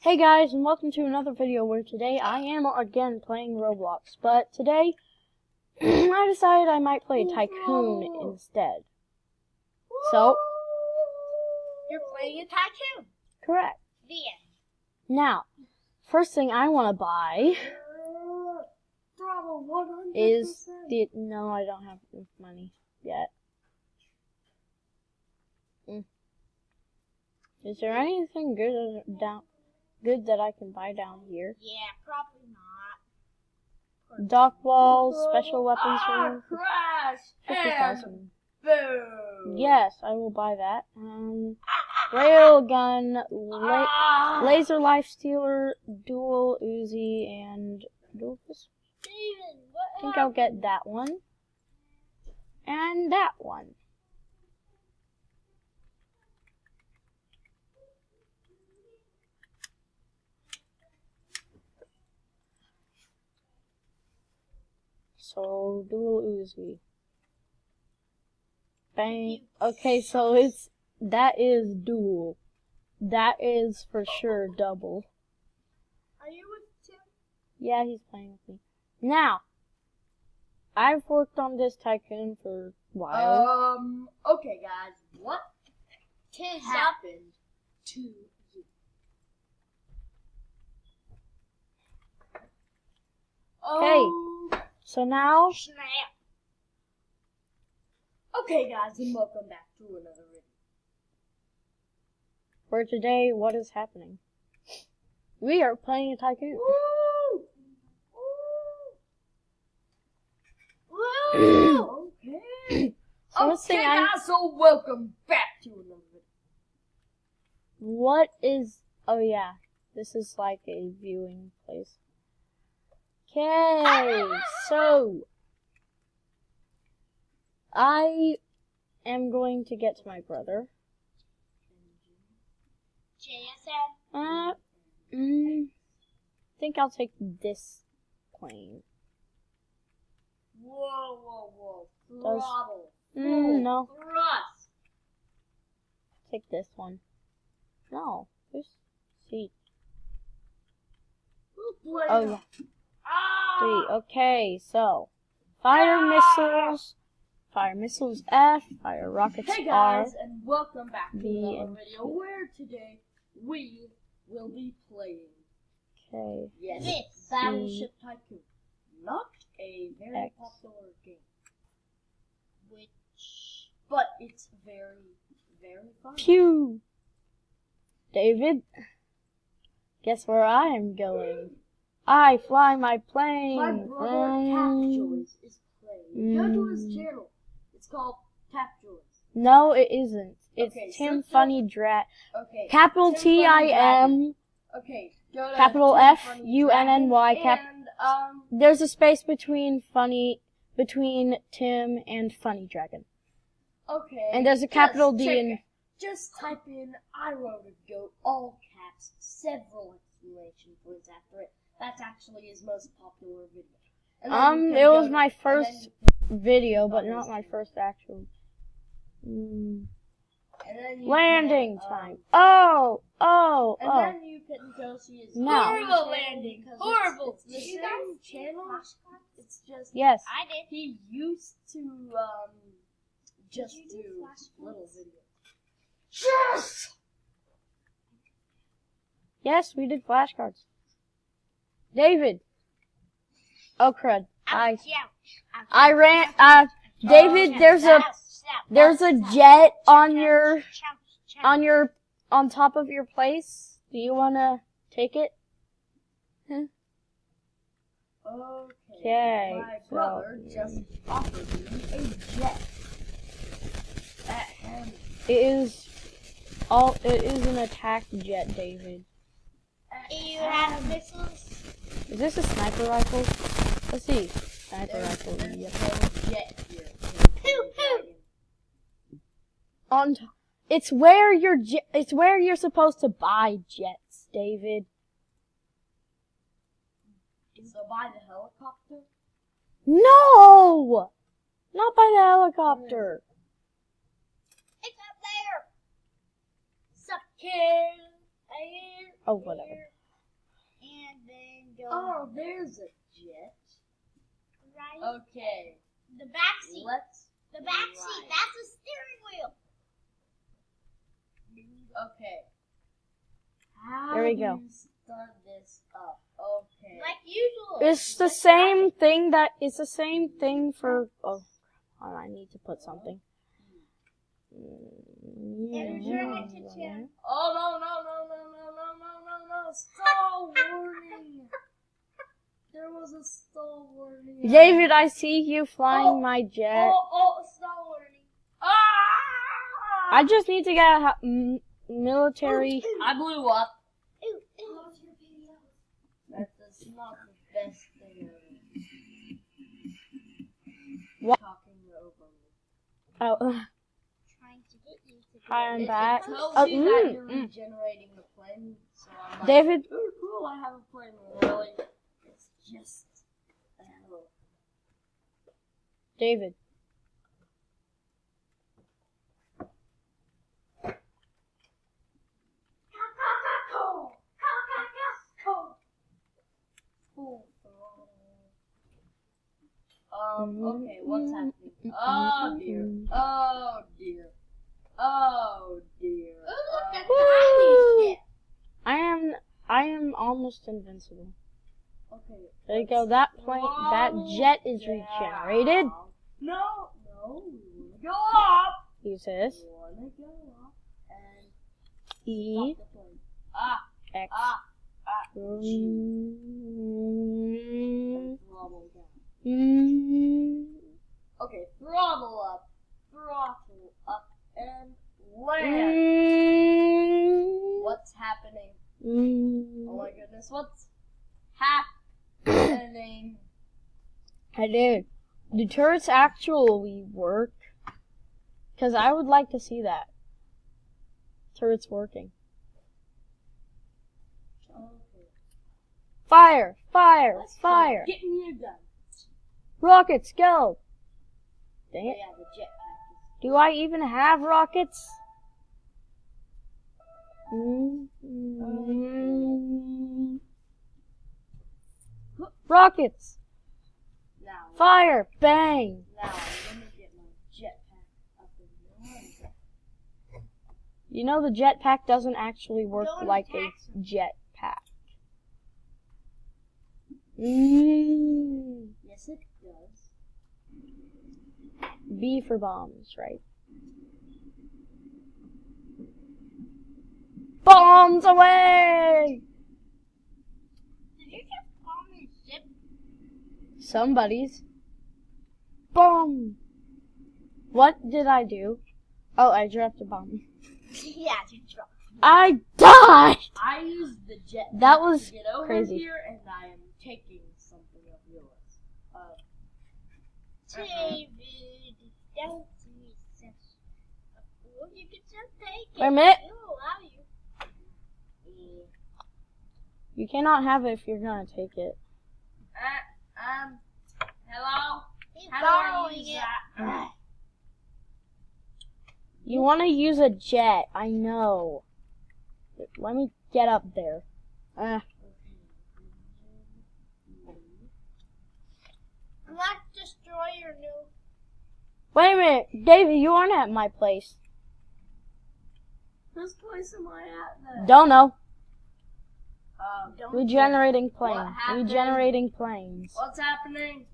Hey guys, and welcome to another video where today I am again playing Roblox, but today I decided I might play Tycoon instead. So, you're playing a Tycoon. Correct. The end. Now, first thing I want to buy is no, I don't have enough money yet. Is there anything good that I can buy down here? Yeah, probably not. Dock walls, special weapons room. Crash! 50,000. Boom! Yes, I will buy that. Railgun, laser life stealer, dual Uzi, and dual pistol. I think I'll get that one. And that one. So, dual Uzi. Bang. Okay, so that is dual. That is for sure double. Are you with Tim? Yeah, he's playing with me. Now, I've worked on this Tycoon for a while. Okay guys, what happened to you? Okay, so now... Snap. Okay guys, and welcome back to another video. For today, what is happening? We are playing a Tycoon. Woo! Woo! Okay. Okay, guys, so welcome back to another video. What is... Oh yeah, this is like a viewing place. Okay, so... I am going to get to my brother. JSN? I think I'll take this plane. Whoa. Does- Throttle. No. Thrust. Take this one. No, this seat. Oh yeah. Ah! 3. Okay, so fire missiles. Fire missiles F. Fire rockets Hey R. guys, and welcome back to B, another and video where today we will be playing. Okay. Yes, C, Battleship Tycoon. Not a very X. popular game. But it's very, very fun. Pew. David, guess where I am going? I fly my plane. My brother Tapjoys is playing. Go to his channel. It's called Tapjoys. No, it isn't. It's Okay, Tim search Funny Drat. Okay. Capital Tim T Funny I M. Okay. Go to Capital Tim F Funny U N N Y. Dragon, and There's a space between Tim and Funny Dragon. okay. And there's a capital Just D in. Just type in I wrote a goat, all caps, several exclamation points after it. That's actually his most popular video. And then you It can was go my to- first and video, but Oh, not my first actual. then you Landing can, time. Oh. And then you can go see his No. horrible landing. Horrible. It's the same channel. It's just Yes. I did. he used to just do little videos. Yes. Yes, we did flashcards. David. Oh crud. I ran. David, there's a jet on top of your place. Do you wanna take it? Okay. My so- brother just offered me a jet. It is an attack jet, David. Do you have missiles? Is this a sniper rifle? Let's see. Sniper rifle. Yep. Jet here. It's where you're supposed to buy jets, David. So buy the helicopter? No! Not by the helicopter. It's up there. Suck kid. Oh, whatever. And then go Oh, there's a jet. right. Okay, The back seat. let's. The back seat. That's a steering wheel. Okay. How There we do go. you start this up? Okay. Like usual. It's the same thing for. Oh, I need to put something. And turn it to 10. Oh no! Stall warning. There was a stall warning. David, I see you flying my jet. Stall warning. Ah! I just need to get a military. I blew up. Ooh. That's not the best thing ever. What? Talking over me. Oh, Trying to get you to hi, I'm back. It tells Oh, me that you're regenerating the plane, so I'm like, David, ooh, cool, I have a plane. Really, it's just a hell. David. Okay, what's happening? Oh dear. Oh dear. Oh dear. Ooh, look at Woo! the I am almost invincible. Okay. There you go. That jet is slow regenerated. down. No, we wanna go up. Use this. We wanna go up and E stop the plane. Ah, X. G. Throttle down. Mm. Okay, throttle up, and land. Mm. What's happening? Mm. Oh my goodness, what's happening? I did. Do turrets actually work? Because I would like to see that. Turrets working. Okay. Fire! Fire! Let's Fire! Get me a gun. Rockets, go! Dang it. Yeah, the jetpack. Do I even have rockets? Rockets! Now, Fire! Bang! I'm gonna get my jetpack up and running. You know the jetpack doesn't actually work Don't like a attack jetpack. Yes, it does. B for bombs, right? Bombs away! Did you just call me a ship? Somebody's. Bomb! What did I do? Oh, I dropped a bomb. Yeah, you dropped. I died! I used the jetpack That was to get over crazy. here, and I am taking something of yours. David, don't be such a fool. You can just take it. Wait a minute. It'll allow you. You cannot have it if you're gonna take it. Hello? He's How do I borrowing use it. that? You want to use a jet, I know. Let me get up there. Let's destroy your new. Wait a minute, David, you aren't at my place. Whose place am I at then? Don't know. Don't Regenerating What plane. happened? Regenerating planes. What's happening?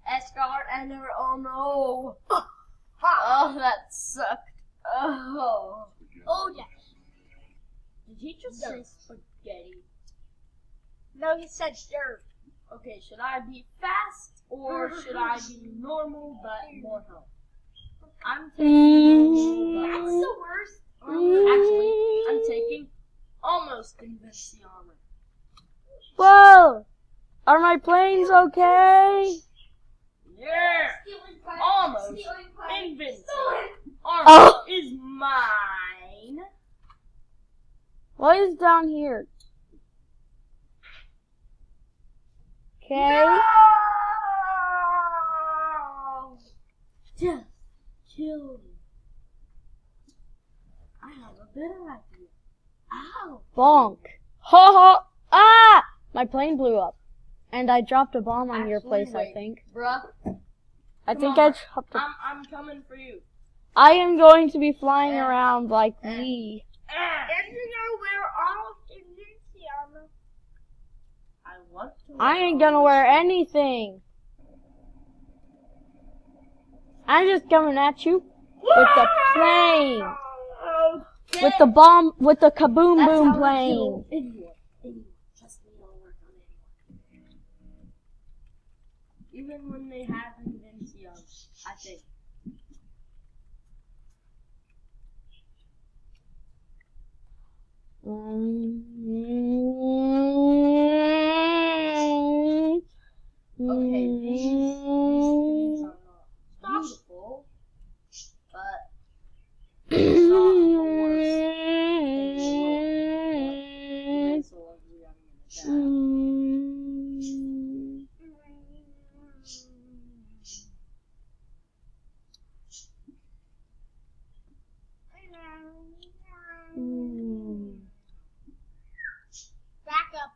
Escort and oh no. Oh, that sucked. Oh. Oh, yes. Did he just say spaghetti? No, he said dirt. Okay, should I be fast or should I be normal but more health? I'm taking normal That's but the worst. actually, I'm taking almost invincible armor. Whoa! Are my planes okay? Yeah! Almost invincible armor Oh. is mine. What is down here? Okay. No! Just kill me. I have a better idea. Ow! Bonk. Ha ha! Ah! My plane blew up. And I dropped a bomb on your place, I wait, think. Bruh, I come think on. I dropped a... I'm coming for you. I am going to be flying around like Lee. And you know we're all contingency armor. I want to. I ain't gonna wear anything. I'm just coming at you with the plane. With the bomb, with the kaboom That's boom how I kill plane. anyone. Trust me, I'll work on anyone. Even when they have Invincium, I think. Okay, these things are not beautiful, but they're not the worst thing in the world. So I'm gonna die. Back up.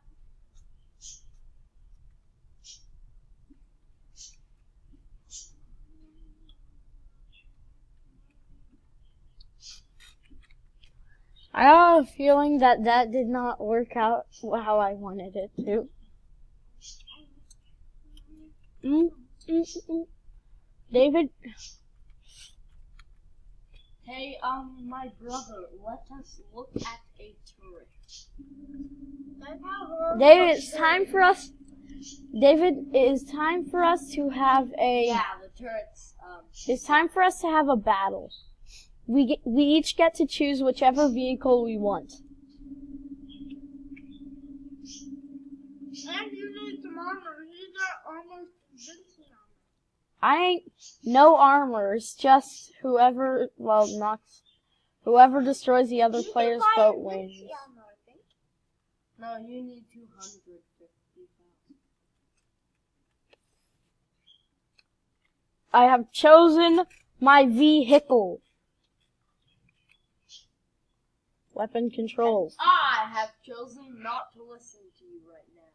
I have a feeling that that did not work out how I wanted it to. David? Hey, my brother, let us look at a turret. David, it's time for us. David, it is time for us to have a. Yeah, the turrets. It's time for us to have a battle. We each get to choose whichever vehicle we want. And you need some armor. These are almost convincing armor. I ain't no armors, just whoever whoever destroys the other player's boat wins. Armor, I think. No, you need 250,000. I have chosen my vehicle. Weapon controls. I have chosen not to listen to you right now.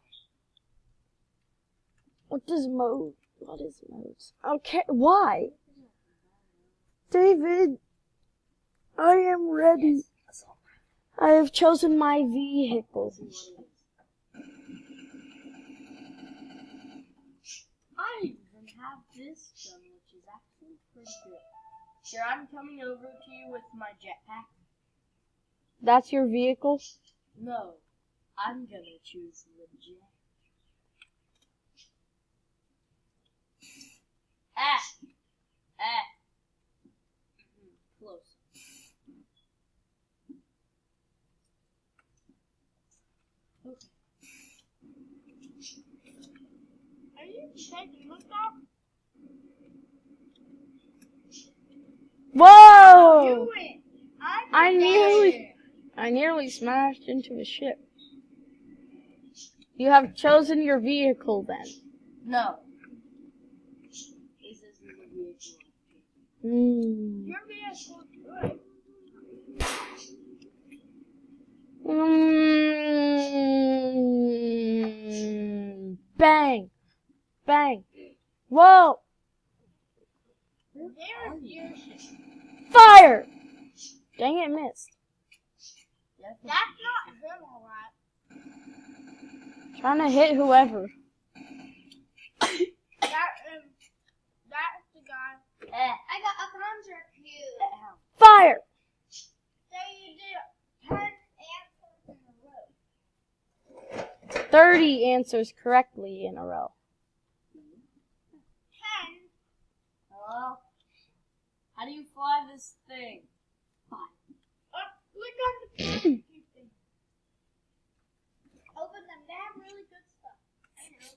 What is modes? Okay, why? David, I am ready. I have chosen my vehicle. I even have this gun, which is actually pretty good. Here, I'm coming over to you with my jetpack. That's your vehicle? No, I'm gonna choose the jet. Close. Okay. Are you taking look up? Whoa! You win. I nearly smashed into a ship. You have chosen your vehicle then. No. This isn't the vehicle. Your vehicle's good. Bang! Bang! Whoa! There's your Fire! Dang it, missed. That's not him, alright. Trying to hit whoever. That's the guy. I got a contract here. Fire! So you did 10 answers in a row. 30 answers correctly in a row. 10. Hello? How do you fly this thing? Click on the thing. Open them. They have really good stuff. I know.